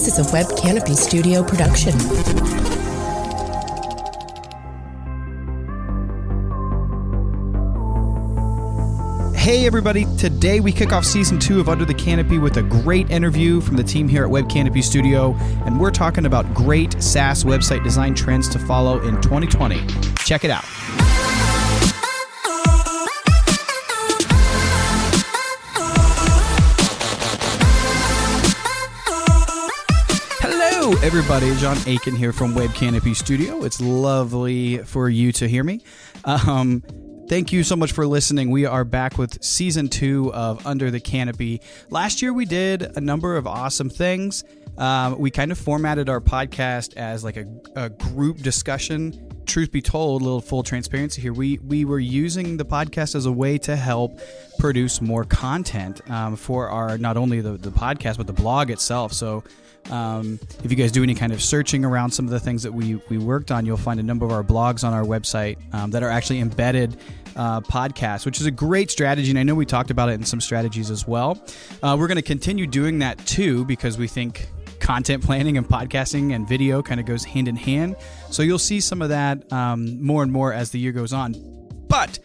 This is a Web Canopy Studio production. Hey everybody, today we kick off Season 2 of Under the Canopy with a great interview from the team here at Web Canopy Studio, and we're talking about great SaaS website design trends to follow in 2020. Check it out. Hello everybody, John Aiken here from Web Canopy Studio. It's lovely for you to hear me. Thank you so much for listening. We are back with Season 2 of Under the Canopy. Last year, we did a number of awesome things. We kind of formatted our podcast as like a group discussion. Truth be told, a little full transparency here, we were using the podcast as a way to help produce more content for our, not only the podcast, but the blog itself. So if you guys do any kind of searching around some of the things that we worked on, you'll find a number of our blogs on our website that are actually embedded podcasts, which is a great strategy. And I know we talked about it in some strategies as well. We're going to continue doing that too, because we think content planning and podcasting and video kind of goes hand in hand. So you'll see some of that more and more as the year goes on. But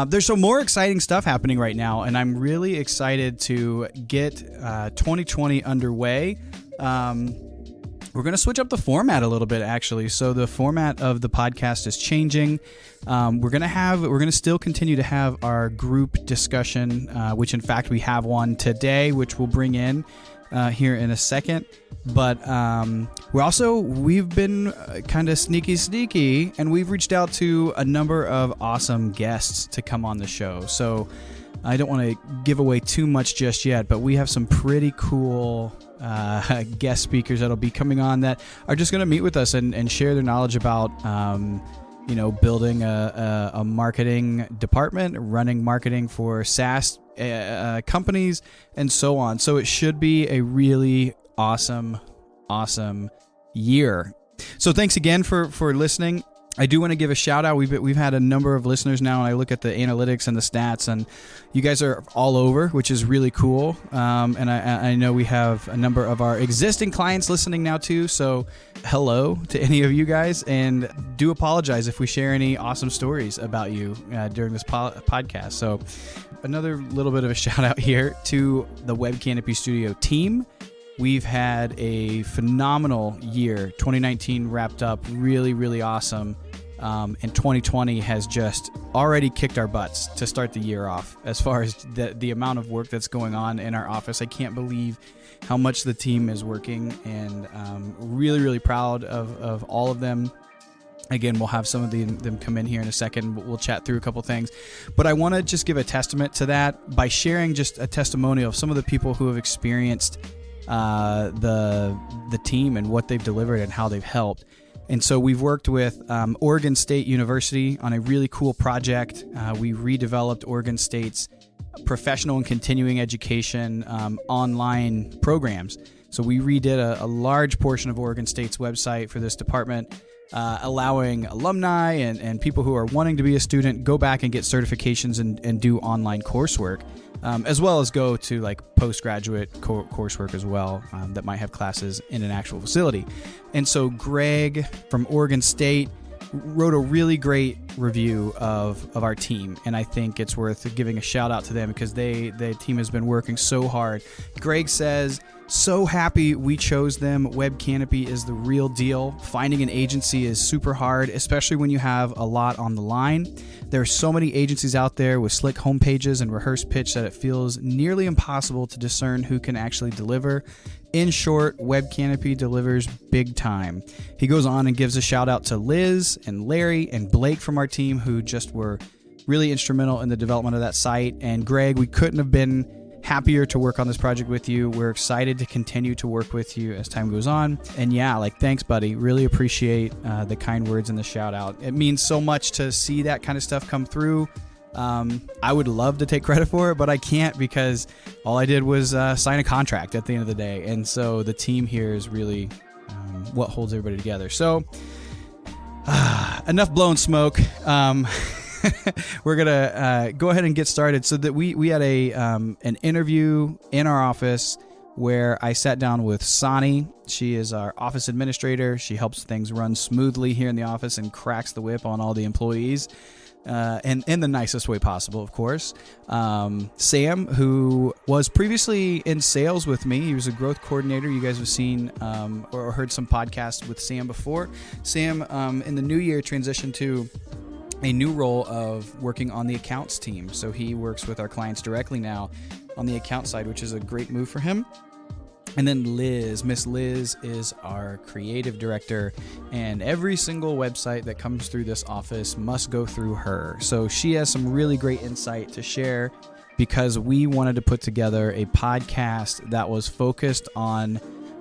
there's some more exciting stuff happening right now, and I'm really excited to get 2020 underway. We're going to switch up the format a little bit, actually. So the format of the podcast is changing. We're going to still continue to have our group discussion, which in fact we have one today, which we'll bring in here in a second. But we've been kind of sneaky, and we've reached out to a number of awesome guests to come on the show. So I don't want to give away too much just yet, but we have some pretty cool guest speakers that'll be coming on that are just going to meet with us and share their knowledge about building a marketing department, running marketing for SaaS companies, and so on. So it should be a really awesome year. So thanks again for listening. I do want to give a shout out. We've had a number of listeners now, and I look at the analytics and the stats, and you guys are all over, which is really cool. And I know we have a number of our existing clients listening now too. So hello to any of you guys, and do apologize if we share any awesome stories about you during this podcast. So another little bit of a shout out here to the Web Canopy Studio team. We've had a phenomenal year. 2019 wrapped up really, really awesome. And 2020 has just already kicked our butts to start the year off. As far as the amount of work that's going on in our office, I can't believe how much the team is working, and really, really proud of all of them. Again, we'll have some of them come in here in a second. We'll chat through a couple things. But I want to just give a testament to that by sharing just a testimonial of some of the people who have experienced the team and what they've delivered and how they've helped. And so we've worked with Oregon State University on a really cool project. We redeveloped Oregon State's professional and continuing education online programs. So we redid a large portion of Oregon State's website for this department, allowing alumni and people who are wanting to be a student go back and get certifications and do online coursework, as well as go to like postgraduate coursework as well that might have classes in an actual facility. And so Greg from Oregon State wrote a really great review of our team, and I think it's worth giving a shout out to them because the team has been working so hard. Greg says, "So happy we chose them. Web Canopy is the real deal. Finding an agency is super hard, especially when you have a lot on the line. There are so many agencies out there with slick homepages and rehearsed pitch that it feels nearly impossible to discern who can actually deliver. In short, Web Canopy delivers big time." He goes on and gives a shout out to Liz and Larry and Blake from our team, who just were really instrumental in the development of that site. And Greg, we couldn't have been happier to work on this project with you. We're excited to continue to work with you as time goes on. And yeah, thanks, buddy. Really appreciate the kind words and the shout out. It means so much to see that kind of stuff come through. I would love to take credit for it, but I can't, because all I did was sign a contract at the end of the day. And so the team here is really what holds everybody together. So enough blowing smoke. We're going to go ahead and get started. So that we had an interview in our office where I sat down with Sani. She is our office administrator. She helps things run smoothly here in the office and cracks the whip on all the employees. And in the nicest way possible, of course. Sam, who was previously in sales with me, he was a growth coordinator. You guys have seen or heard some podcasts with Sam before. Sam, in the new year, transitioned to a new role of working on the accounts team. So he works with our clients directly now on the account side, which is a great move for him. And then Miss Liz is our creative director, and every single website that comes through this office must go through her. So she has some really great insight to share, because we wanted to put together a podcast that was focused on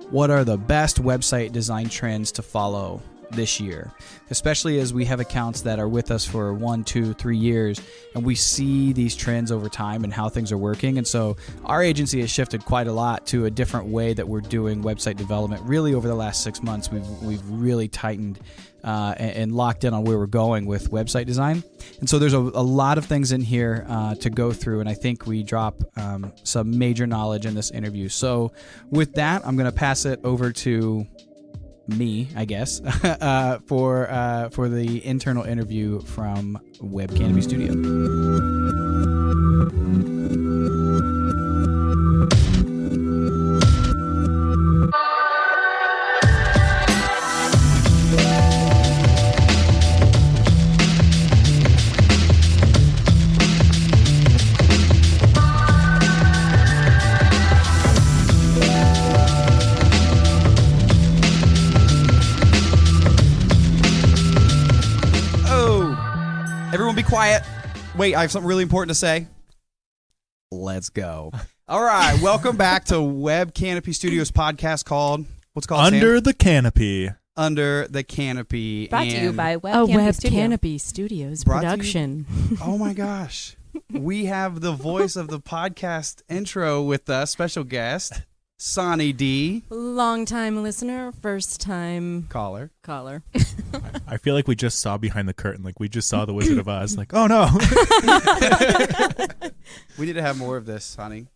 what are the best website design trends to follow this year, especially as we have accounts that are with us for 1, 2, 3 years, and we see these trends over time and how things are working. And so our agency has shifted quite a lot to a different way that we're doing website development. Really, over the last 6 months, we've really tightened and locked in on where we're going with website design. And so there's a lot of things in here to go through, and I think we drop some major knowledge in this interview. So with that, I'm going to pass it over to me, I guess, for the internal interview from Web Canopy Studio. Everyone be quiet. Wait, I have something really important to say. Let's go. All right, welcome back to Web Canopy Studios podcast called, what's it called, Under Sam? the Canopy. Under the Canopy. Brought to you by Web Canopy Studios production. Oh my gosh. We have the voice of the podcast intro with us, special guest, Sani D. Long-time listener, first-time Caller. I feel like we just saw behind the curtain. Like we just saw the Wizard of Oz. Like, oh no. We need to have more of this, Sani.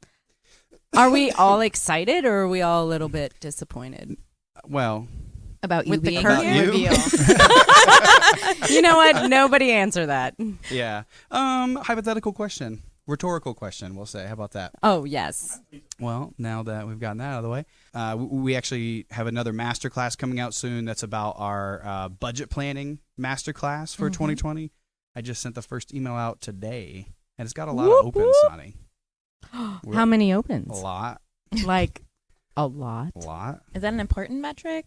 Are we all excited, or are we all a little bit disappointed? Well, about you with being the curtain you? reveal. You know what? Nobody answer that. Yeah. Hypothetical question. Rhetorical question, we'll say. How about that? Oh, yes. Well, now that we've gotten that out of the way, we actually have another masterclass coming out soon that's about our budget planning masterclass for 2020. I just sent the first email out today, and it's got a lot of opens, Sonny. How many opens? A lot. Like, a lot? A lot. Is that an important metric?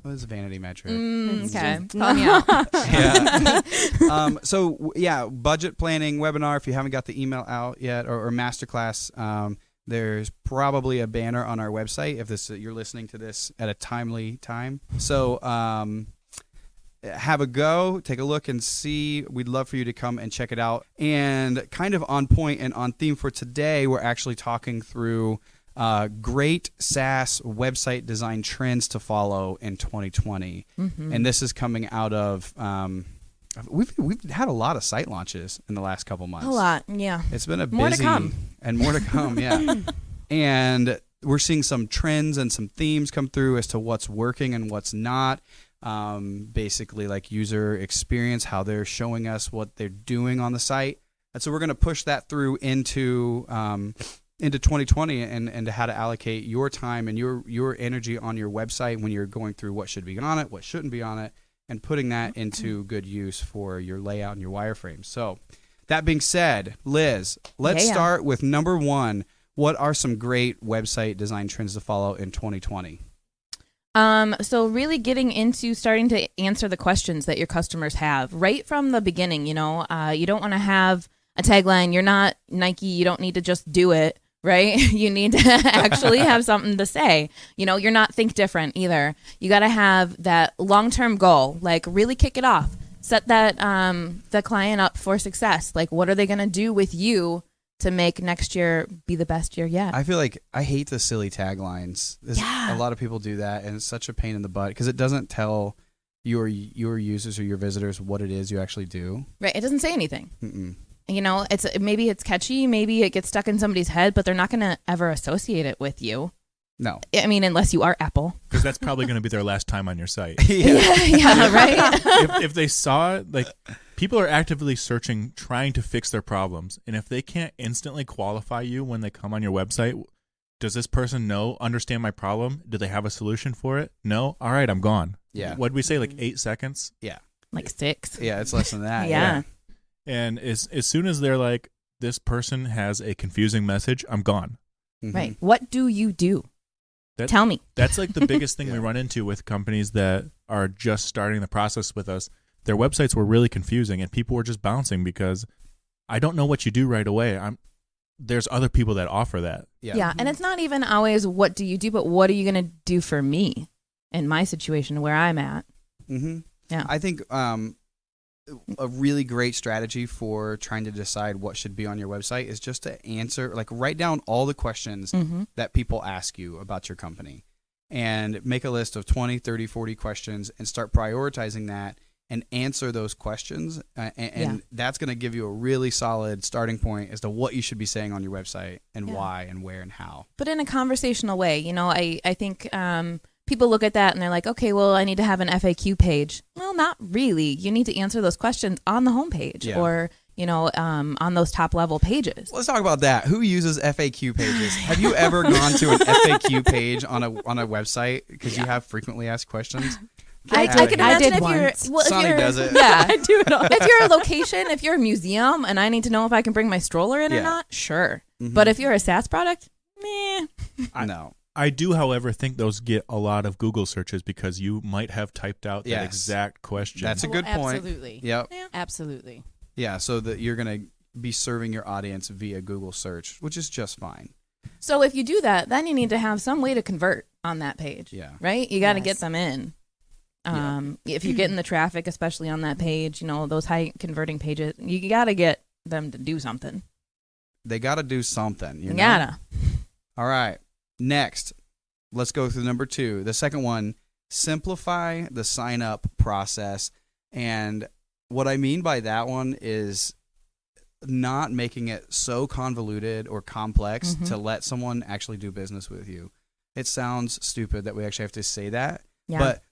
It was a vanity metric. Okay. Call me out. Yeah. So, yeah, budget planning webinar. If you haven't got the email out yet, or masterclass, there's probably a banner on our website if you're listening to this at a timely time. So have a go, take a look and see. We'd love for you to come and check it out. And kind of on point and on theme for today, we're actually talking through great SaaS website design trends to follow in 2020. And this is coming out of we've had a lot of site launches in the last couple months. A lot, yeah. It's been a busy more to come. And more to come, yeah. And we're seeing some trends and some themes come through as to what's working and what's not. Basically like user experience, how they're showing us what they're doing on the site. And so we're going to push that through into 2020 and to how to allocate your time and your energy on your website when you're going through what should be on it, what shouldn't be on it, and putting that into good use for your layout and your wireframes. So that being said, Liz, let's start with number one. What are some great website design trends to follow in 2020? So really getting into starting to answer the questions that your customers have right from the beginning. You know, you don't want to have a tagline. You're not Nike. You don't need to just do it. Right? You need to actually have something to say. You know, you're not think different either. You got to have that long-term goal, like really kick it off. Set that the client up for success. Like, what are they going to do with you to make next year be the best year yet? I feel like I hate the silly taglines. A lot of people do that, and it's such a pain in the butt because it doesn't tell your users or your visitors what it is you actually do. Right. It doesn't say anything. You know, maybe it's catchy, maybe it gets stuck in somebody's head, but they're not going to ever associate it with you. No. I mean, unless you are Apple. Because that's probably going to be their last time on your site. Yeah, right? If they saw it, like, people are actively searching, trying to fix their problems. And if they can't instantly qualify you when they come on your website, does this person understand my problem? Do they have a solution for it? No? All right, I'm gone. Yeah. What'd we say, like 8 seconds? Yeah. Like 6. Yeah, it's less than that. Yeah. And as soon as they're like, this person has a confusing message, I'm gone. Mhm. Right. What do you do? Tell me. That's like the biggest thing Yeah. we run into with companies that are just starting the process with us. Their websites were really confusing and people were just bouncing because I don't know what you do right away. There's other people that offer that. Yeah. And it's not even always what do you do, but what are you going to do for me in my situation where I'm at? Mm-hmm. Yeah. I think a really great strategy for trying to decide what should be on your website is just to answer, like, write down all the questions that people ask you about your company and make a list of 20, 30, 40 questions and start prioritizing that and answer those questions. And that's going to give you a really solid starting point as to what you should be saying on your website and why and where and how. But in a conversational way, you know, I think people look at that and they're like, okay, well, I need to have an FAQ page. Well, not really. You need to answer those questions on the homepage or, you know, on those top level pages. Let's talk about that. Who uses FAQ pages? Have you ever gone to an FAQ page on a website because you have frequently asked questions? I can imagine did if you're, Sonny does it. Yeah, I do it all. if you're a location, if you're a museum, and I need to know if I can bring my stroller in or not, sure. Mhm. But if you're a SaaS product, meh. No. I do, however, think those get a lot of Google searches because you might have typed out that exact question. That's a good point. Absolutely. Yep. Yeah. Absolutely. Yeah, so that you're going to be serving your audience via Google search, which is just fine. So if you do that, then you need to have some way to convert on that page. Yeah. Right? You got to Yes. get them in. If you're getting the traffic, especially on that page, you know, those high converting pages, you got to get them to do something. They got to do something. You gotta. All right. Next, let's go through number 2. The second one, simplify the sign up process. And what I mean by that one is not making it so convoluted or complex to let someone actually do business with you. It sounds stupid that we actually have to say that, Yeah. but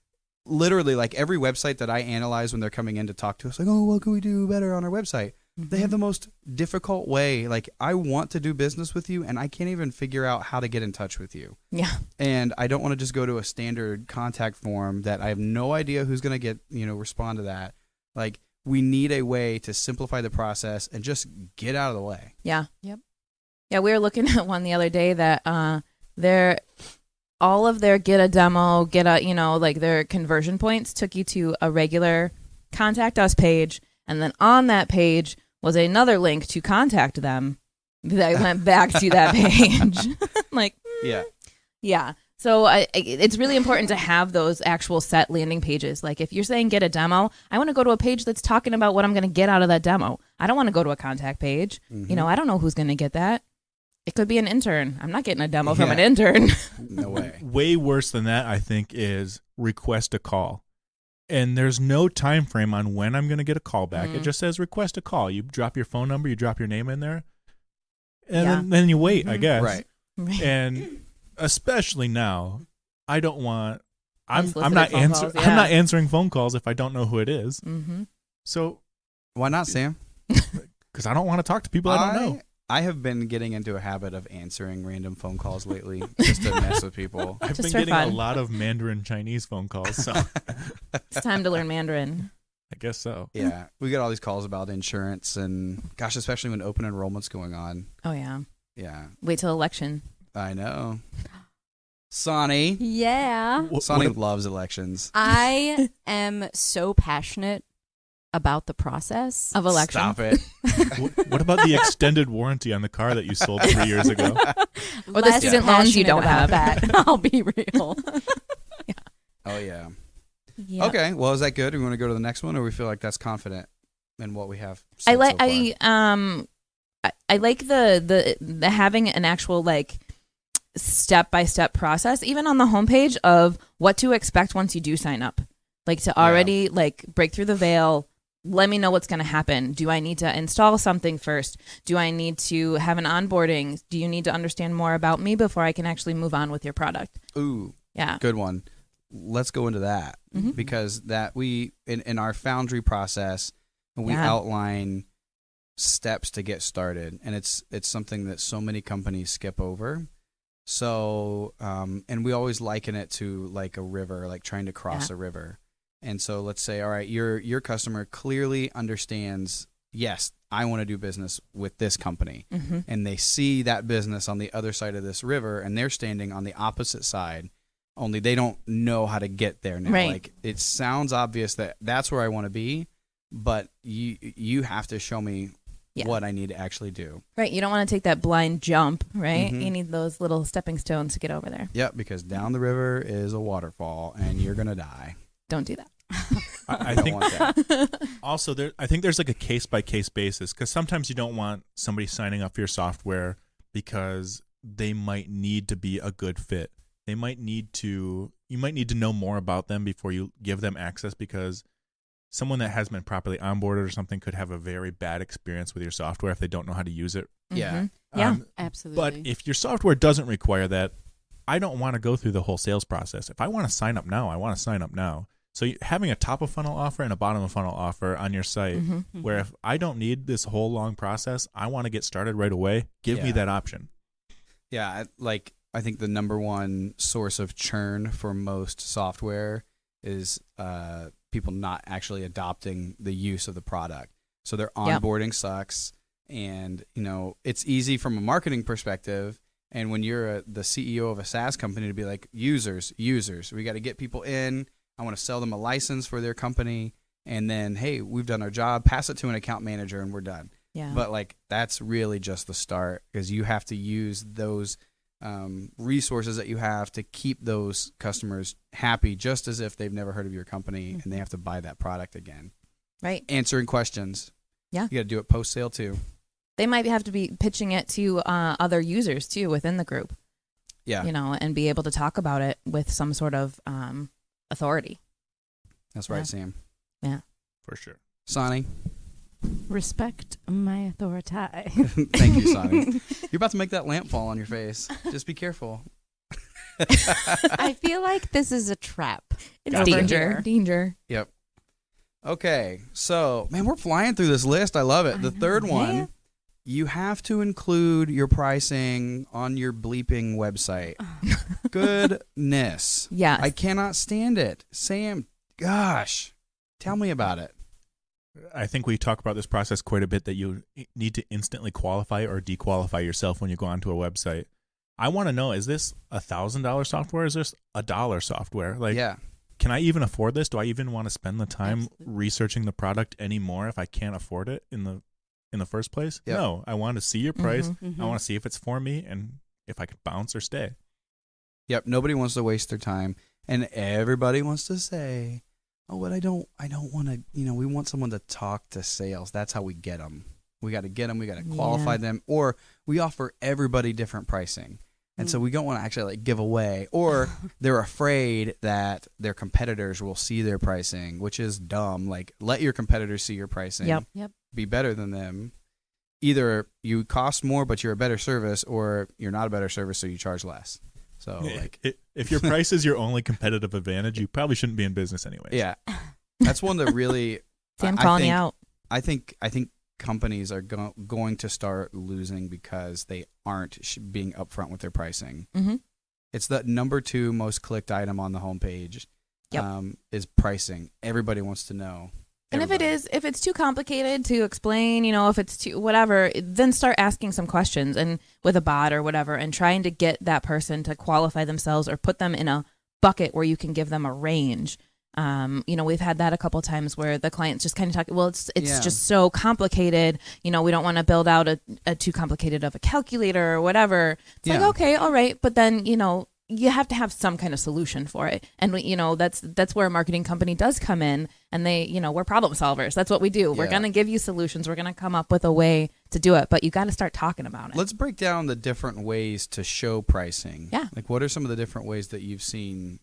literally, like, every website that I analyze when they're coming in to talk to us, like, oh, what can we do better on our website? They have the most difficult way. Like, I want to do business with you, and I can't even figure out how to get in touch with you. Yeah. And I don't want to just go to a standard contact form that I have no idea who's going to get, respond to that. Like, we need a way to simplify the process and just get out of the way. Yeah. Yep. Yeah, we were looking at one the other day that all of their get a demo, their conversion points took you to a regular contact us page. And then on that page was another link to contact them that went back to that page. Like, Yeah. yeah. So it's really important to have those actual set landing pages. Like, if you're saying get a demo, I want to go to a page that's talking about what I'm going to get out of that demo. I don't want to go to a contact page. Mm-hmm. You know, I don't know who's going to get that. It could be an intern. I'm not getting a demo from an intern. No way. Way worse than that, I think, is request a call. And there's no time frame on when I'm going to get a call back. It just says request a call. You drop your phone number, you drop your name in there, and then you wait, I guess. Right. And especially now, I don't want. I'm Unsolicited not phone calls, I'm not answering phone calls if I don't know who it is. Mm-hmm. So Why not, Sam? because I don't want to talk to people I don't know. I have been getting into a habit of answering random phone calls lately just to mess with people. I've Just been for getting fun. a lot of Mandarin Chinese phone calls, so It's time to learn Mandarin. I guess so. Yeah, we get all these calls about insurance and, gosh, especially when open enrollment's going on. Oh, yeah. Yeah, Wait till election. I know. Sonny. Yeah. Sonny loves elections. I am so passionate about the process. Of election. Stop it. What about the extended warranty on the car that you sold 3 years ago? Or the student loans you don't have. That. I'll be real. Oh, yeah. Yeah. Okay, well, is that good? Do we want to go to the next one, or we feel like that's confident in what we have I said like so far? I like the having an actual like step-by-step process even on the homepage of what to expect once you do sign up. Like to already like break through the veil, let me know what's going to happen. Do I need to install something first? Do I need to have an onboarding? Do you need to understand more about me before I can actually move on with your product? Ooh, yeah, good one. Let's go into that because that we in our Foundry process, we outline steps to get started, and it's something that so many companies skip over. So, and we always liken it to like a river, like trying to cross a river. And so let's say, all right, your customer clearly understands, yes, I want to do business with this company. And they see that business on the other side of this river, and they're standing on the opposite side, only they don't know how to get there now. Right. Like, it sounds obvious that that's where I want to be, but you have to show me what I need to actually do. Right. You don't want to take that blind jump, right? You need those little stepping stones to get over there. Yep, because down the river is a waterfall, and you're going to die. Don't do that. I don't think want that. Also, I think there's like a case-by-case basis, because sometimes you don't want somebody signing up for your software because they might need to be a good fit. You might need to know more about them before you give them access, because someone that hasn't been properly onboarded or something could have a very bad experience with your software if they don't know how to use it. Yeah. Yeah, absolutely. But if your software doesn't require that, I don't want to go through the whole sales process. If I want to sign up now, I want to sign up now. So having a top of funnel offer and a bottom of funnel offer on your site, where if I don't need this whole long process, I want to get started right away, give me that option. Yeah, I think the number one source of churn for most software is people not actually adopting the use of the product. So their onboarding sucks, and it's easy from a marketing perspective. And when you're the CEO of a SaaS company, to be like, users, we got to get people in. I want to sell them a license for their company, and then, hey, we've done our job, pass it to an account manager, and we're done. Yeah. But that's really just the start, because you have to use those resources that you have to keep those customers happy, just as if they've never heard of your company and they have to buy that product again. Right. Answering questions. Yeah. You got to do it post-sale too. They might have to be pitching it to other users too within the group. Yeah. And be able to talk about it with some sort of authority. That's right, Sam. Yeah. For sure. Sonny. Respect my authority. Thank you, Sonny. You're about to make that lamp fall on your face. Just be careful. I feel like this is a trap. It's over danger. here. Yep. Okay, so, man, we're flying through this list. I love it. The third one, you have to include your pricing on your bleeping website. Goodness. Yes. I cannot stand it. Sam, gosh, tell me about it. I think we talk about this process quite a bit, that you need to instantly qualify or dequalify yourself when you go onto a website. I want to know, is this $1,000 software? Is this $1 software? Can I even afford this? Do I even want to spend the time researching the product anymore if I can't afford it in the first place? Yep. No, I want to see your price. I want to see if it's for me and if I can bounce or stay. Yep, nobody wants to waste their time, and everybody wants to say, oh, but I don't want to, we want someone to talk to sales. That's how we get them. We got to get them. We got to qualify them, or we offer everybody different pricing. And so we don't want to actually give away, or they're afraid that their competitors will see their pricing, which is dumb. Let your competitors see your pricing. Yep. Be better than them. Either you cost more, but you're a better service, or you're not a better service, so you charge less. So if your price is your only competitive advantage, you probably shouldn't be in business anyway. Yeah. That's one that really Sam calling you out. I think companies are going to start losing because they aren't being upfront with their pricing. It's the number 2 most clicked item on the homepage. Is pricing. Everybody wants to know. And if it's too complicated to explain, if it's too whatever, then start asking some questions and with a bot or whatever, and trying to get that person to qualify themselves or put them in a bucket where you can give them a range. We've had that a couple of times where the clients just kind of talk, well, it's just so complicated. We don't want to build out a too complicated of a calculator or whatever. It's like, okay, all right. But then, you have to have some kind of solution for it. And that's where a marketing company does come in, and we're problem solvers. That's what we do. We're going to give you solutions. We're going to come up with a way to do it, but you got to start talking about it. Let's break down the different ways to show pricing. Yeah. What are some of the different ways that you've seen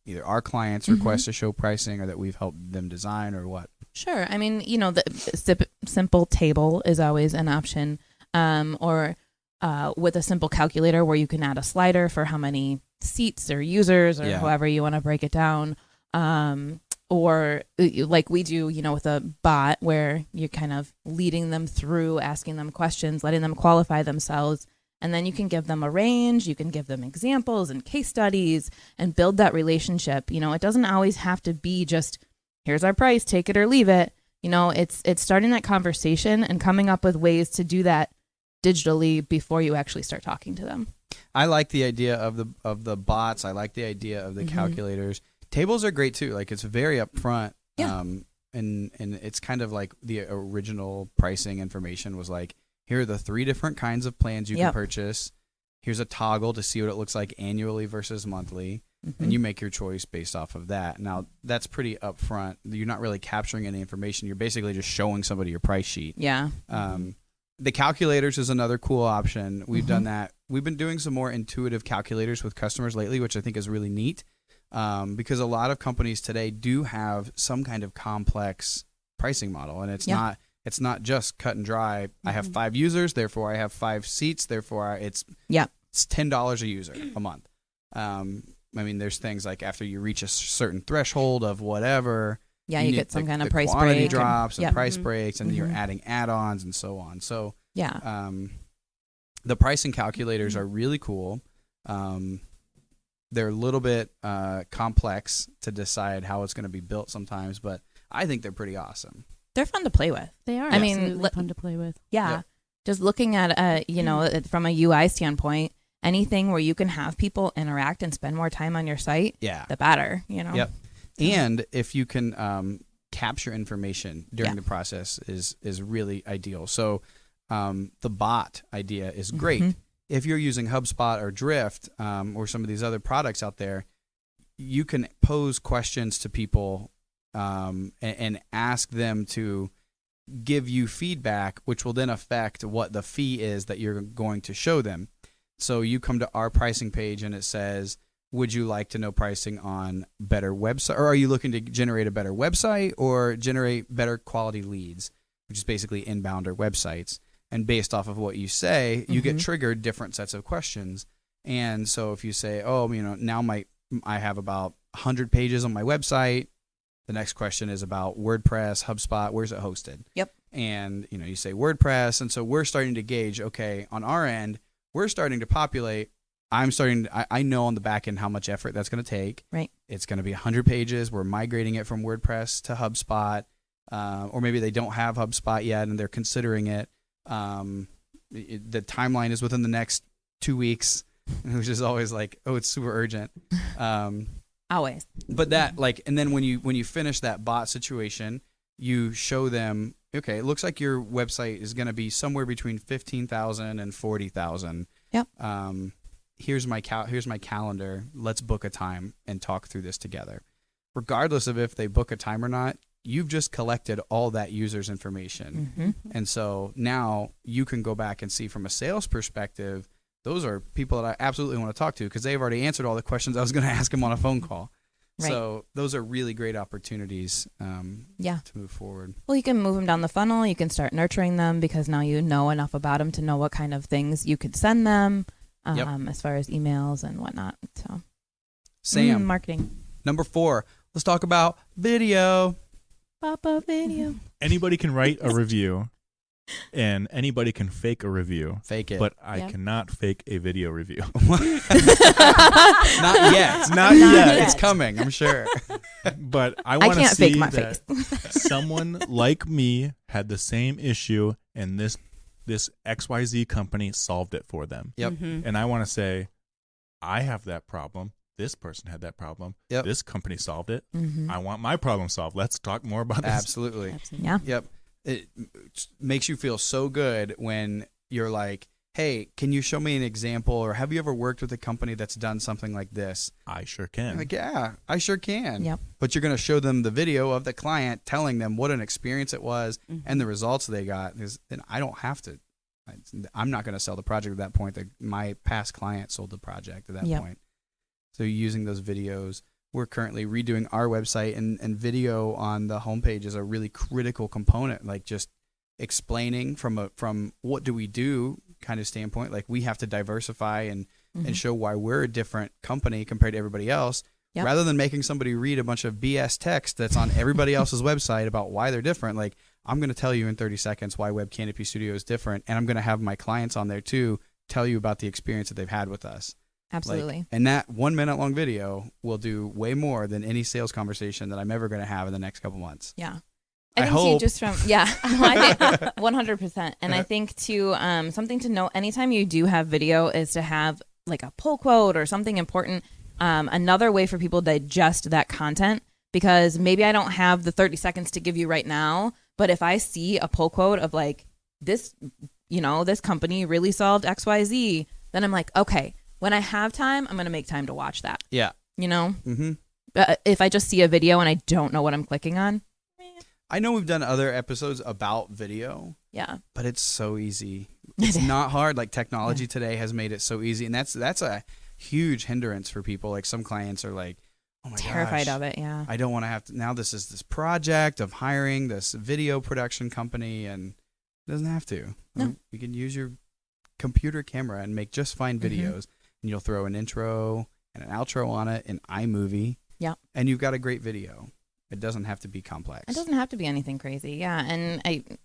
either our clients request to show pricing, or that we've helped them design, or what? Sure. I mean, the simple table is always an option, or with a simple calculator where you can add a slider for how many seats or users or however you want to break it down. Or like we do, with a bot where you're kind of leading them through, asking them questions, letting them qualify themselves. And then you can give them a range, you can give them examples and case studies and build that relationship. It doesn't always have to be just, here's our price, take it or leave it. It's starting that conversation and coming up with ways to do that digitally before you actually start talking to them. I like the idea of the bots. I like the idea of the calculators. Tables are great too. Like, it's very upfront. Yeah. And it's kind of like the original pricing information was like, here are the 3 different kinds of plans you can purchase. Here's a toggle to see what it looks like annually versus monthly. And you make your choice based off of that. Now, that's pretty upfront. You're not really capturing any information. You're basically just showing somebody your price sheet. Yeah. The calculators is another cool option. We've done that. We've been doing some more intuitive calculators with customers lately, which I think is really neat, because a lot of companies today do have some kind of complex pricing model, and it's not just cut and dry. I have 5 users, therefore I have 5 seats, therefore it's $10 a user a month. I mean, there's things like after you reach a certain threshold of whatever, you get some kind of price quantity break. drops and price breaks, and you're adding add-ons and so on. So the pricing calculators are really cool. They're a little bit complex to decide how it's going to be built sometimes, but I think they're pretty awesome. They're fun to play with. They are. I mean, fun to play with. Yeah. Yep. Just looking at, from a UI standpoint, anything where you can have people interact and spend more time on your site, the better, Yep. And if you can capture information during the process is really ideal. So the bot idea is great. If you're using HubSpot or Drift or some of these other products out there, you can pose questions to people and ask them to give you feedback, which will then affect what the fee is that you're going to show them. So you come to our pricing page and it says, would you like to know pricing on better website, or are you looking to generate a better website or generate better quality leads, which is basically inbounder websites? And based off of what you say, you get triggered different sets of questions. And so if you say, now I have about 100 pages on my website, the next question is about WordPress, HubSpot, where's it hosted? Yep. And you say WordPress, and so we're starting to gauge, okay, on our end, we're starting to populate. I know on the back end how much effort that's going to take. Right. It's going to be 100 pages. We're migrating it from WordPress to HubSpot, or maybe they don't have HubSpot yet and they're considering it. The timeline is within the next 2 weeks, which is always like, oh, it's super urgent. Always. But that and then when you finish that bot situation, you show them, okay, it looks like your website is going to be somewhere between 15,000 and 40,000. Yep. Here's my calendar. Let's book a time and talk through this together. Regardless of if they book a time or not, you've just collected all that user's information. And so now you can go back and see from a sales perspective, those are people that I absolutely want to talk to because they've already answered all the questions I was going to ask them on a phone call. Right. So those are really great opportunities to move forward. Well, you can move them down the funnel. You can start nurturing them because now you know enough about them to know what kind of things you could send them as far as emails and whatnot. So, Sam, marketing. Number 4, let's talk about video. Pop-up video. Anybody can write a review. And anybody can fake a review. Fake it. But I cannot fake a video review. Not yet. Not yet. It's coming, I'm sure. But I want to can't see fake my that someone like me had the same issue and this XYZ company solved it for them. Yep. And I want to say, I have that problem. This person had that problem. Yep. This company solved it. I want my problem solved. Let's talk more about this. Absolutely. Yeah. Yep. It makes you feel so good when you're like, hey, can you show me an example, or have you ever worked with a company that's done something like this? I sure can. Like, yeah, I sure can. Yep. But you're going to show them the video of the client telling them what an experience it was and the results they got. Because then I don't have to. I'm not going to sell the project at that point. My past client sold the project at that point. So using those videos. we're currently redoing our website, and video on the homepage is a really critical component. Like just explaining from what do we do kind of standpoint. Like we have to diversify and show why we're a different company compared to everybody else. Yep. Rather than making somebody read a bunch of BS text that's on everybody else's website about why they're different, like I'm going to tell you in 30 seconds why Web Canopy Studio is different, and I'm going to have my clients on there too tell you about the experience that they've had with us. Absolutely. Like, and that 1 minute long video will do way more than any sales conversation that I'm ever going to have in the next couple months. Yeah. I think hope. too, just from I think 100%. And I think too, something to note anytime you do have video is to have like a pull quote or something important. Another way for people to digest that content, because maybe I don't have the 30 seconds to give you right now, but if I see a pull quote of like this, this company really solved XYZ, then I'm like, okay, when I have time, I'm going to make time to watch that. Yeah. Mm-hmm. If I just see a video and I don't know what I'm clicking on. I know we've done other episodes about video. Yeah. But it's so easy. It's not hard. Like technology today has made it so easy. And that's a huge hindrance for people. Like some clients are like, oh my terrified gosh, of it. Yeah. I don't want to have to, now this is this project of hiring this video production company, and it doesn't have to. No. You can use your computer camera and make just fine videos, and you'll throw an intro and an outro on it in iMovie. Yeah. And you've got a great video. It doesn't have to be complex. It doesn't have to be anything crazy. Yeah. And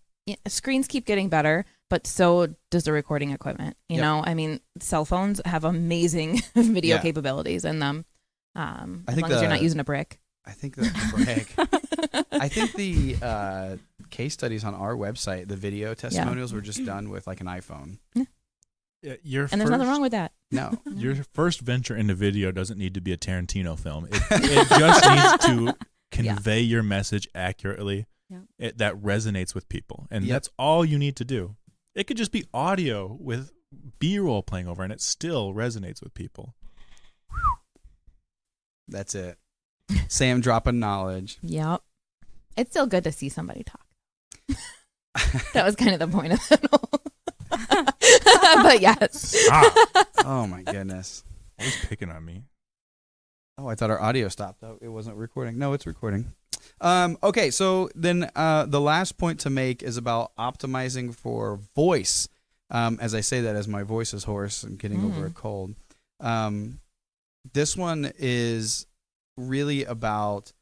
screens keep getting better, but so does the recording equipment. You know, I mean, cell phones have amazing video capabilities in them. As long as you're not using a brick. I think the brick. I think the case studies on our website, the video testimonials, were just done with like an iPhone. Yeah. There's nothing wrong with that. No. Your first venture into video doesn't need to be a Tarantino film. It just needs to convey your message accurately. That resonates with people, and that's all you need to do. It could just be audio with B-roll playing over, and it still resonates with people. That's it. Sam dropping knowledge. Yep. It's still good to see somebody talk. That was kind of the point of it all. But yes. Oh my goodness. Always picking on me. Oh, I thought our audio stopped. Oh, it wasn't recording. No, it's recording. Okay, so then the last point to make is about optimizing for voice. As I say that, as my voice is hoarse and getting over a cold. This one is really about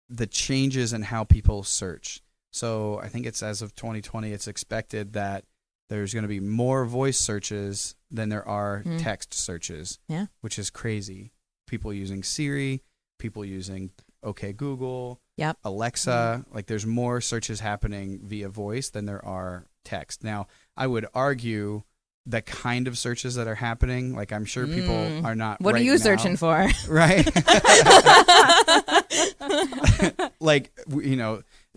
the changes in how people search. So I think it's as of 2020, it's expected that there's going to be more voice searches than there are text searches, which is crazy. People using Siri, people using OK Google, Alexa. Like there's more searches happening via voice than there are text. Now, I would argue the kind of searches that are happening, like I'm sure people are not. What right are you now, searching for? Right. Like,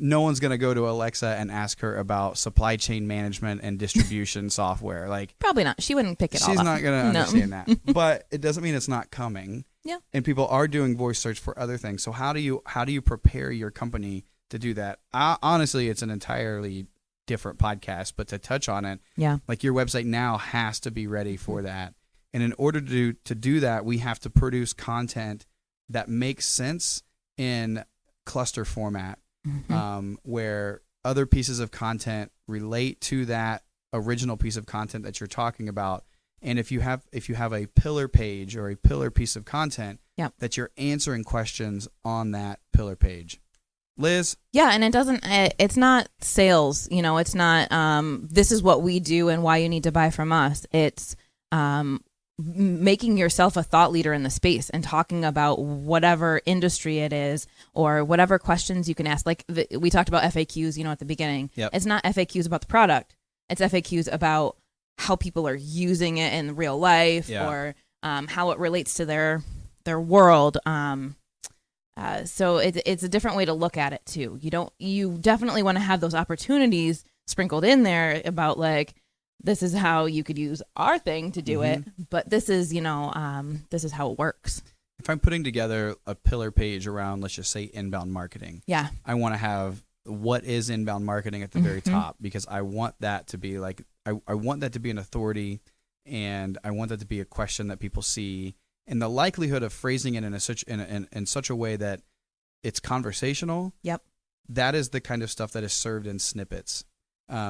no one's going to go to Alexa and ask her about supply chain management and distribution software. Like, probably not. She wouldn't pick it all up. She's not going to understand that. But it doesn't mean it's not coming. Yeah. And people are doing voice search for other things. So how do you prepare your company to do that? Honestly, it's an entirely different podcast, but to touch on it, like your website now has to be ready for that. And in order to do that, we have to produce content that makes sense in cluster format, where other pieces of content relate to that original piece of content that you're talking about. And if you have a pillar page or a pillar piece of content, that you're answering questions on that pillar page. Liz? Yeah, and it's not sales, it's not this is what we do and why you need to buy from us. It's making yourself a thought leader in the space and talking about whatever industry it is or whatever questions you can ask. Like we talked about FAQs, at the beginning. It's not FAQs about the product. It's FAQs about how people are using it in real life or how it relates to their world. So it's a different way to look at it too. You definitely want to have those opportunities sprinkled in there about like, this is how you could use our thing to do it, but this is, this is how it works. If I'm putting together a pillar page around, let's just say inbound marketing. I want to have what is inbound marketing at the very top, because I want that to be like, I want that to be an authority, and I want that to be a question that people see and the likelihood of phrasing it in such a way that it's conversational. Yep. That is the kind of stuff that is served in snippets.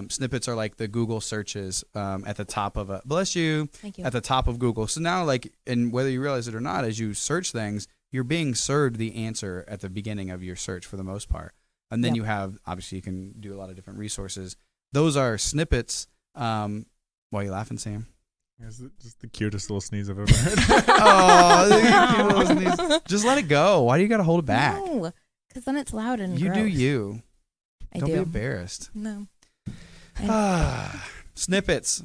Snippets are like the Google searches at the top of bless you, Thank you. at the top of Google. So now, like, and whether you realize it or not, as you search things, you're being served the answer at the beginning of your search for the most part. And then Yep. you have, obviously, you can do a lot of different resources. Those are snippets. Why are you laughing, Sam? It's just the cutest little sneeze I've ever heard. Oh, just let it go. Why do you got to hold it back? No, because then it's loud and You gross. do you. I Don't do. be embarrassed. No. Snippets.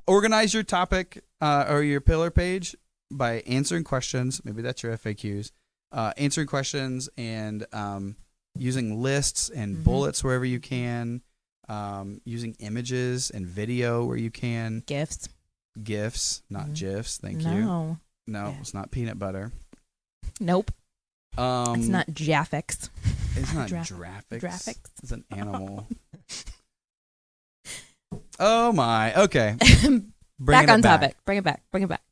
Organize your topic or your pillar page by answering questions. Maybe that's your FAQs. Answering questions and using lists and bullets wherever you can. Using images and video where you can. GIFs. GIFs, not GIFs. Thank you. No. No, Yeah. it's not peanut butter. Nope. It's not Jaffix. It's not Dra- Graphics. Graphics. It's an animal. Oh my. Okay. Back on topic. Bring it back.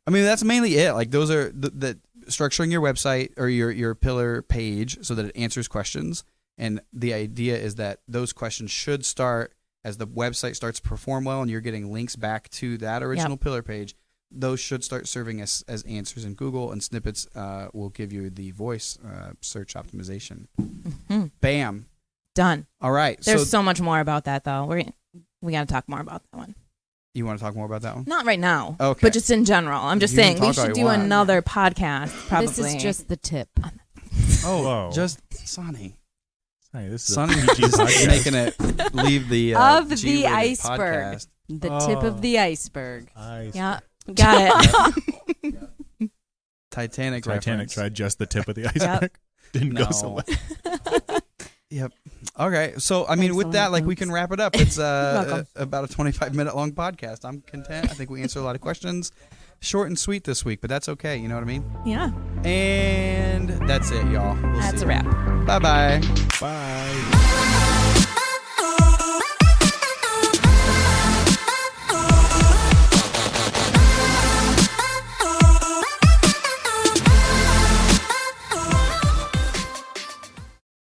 I mean, that's mainly it. Like those are the structuring your website or your pillar page so that it answers questions. And the idea is that those questions should start as the website starts to perform well and you're getting links back to that original pillar page. Those should start serving as answers in Google, and snippets will give you the voice search optimization. Mm-hmm. Bam. Done. All right. There's so much more about that, though. We got to talk more about that one. You want to talk more about that one? Not right now. Okay. But just in general. I'm just You can saying we talk all should you do want. another podcast, probably. This is just the tip. Oh, Whoa. just Sonny. Hey, this is Sonny a PG just podcast. making it leave the Of the G-rated iceberg. podcast. The tip of the iceberg. Yeah. Got it. Titanic reference. tried just the tip of the iceberg. Didn't go so No. well. Yep. Okay. So, I mean, Thanks with a that, lot, like, we Vince. can wrap it up. It's welcome. about a 25-minute long podcast. I'm content. I think we answered a lot of questions. Short and sweet this week, but that's okay. You know what I mean? Yeah. And that's it, y'all. We'll That's see a wrap. Bye-bye. Bye.